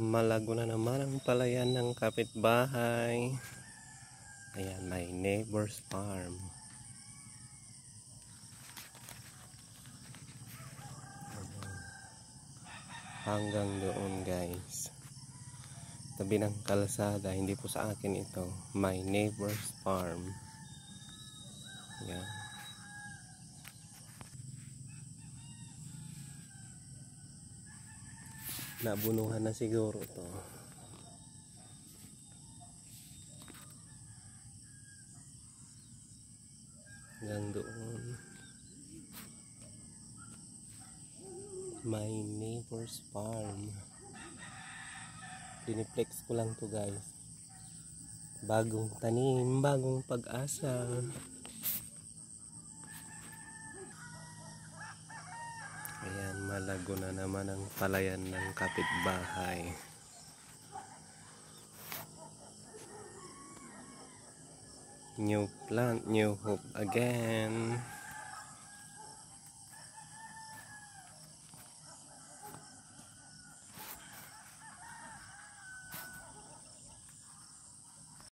Malago na naman ang palayan ng kapitbahay. Ayan, my neighbor's farm. Hanggang doon guys. Tabi ng kalsada, hindi po sa akin ito. My neighbor's farm. Ayan. Nabunuhan na siguro to. Hanggang doon. My neighbor's farm. Diniplex ko lang to guys. Bagong tanim, bagong pag-asa. Ayan, malago na naman ang palayan ng kapitbahay. New plant, new hope again.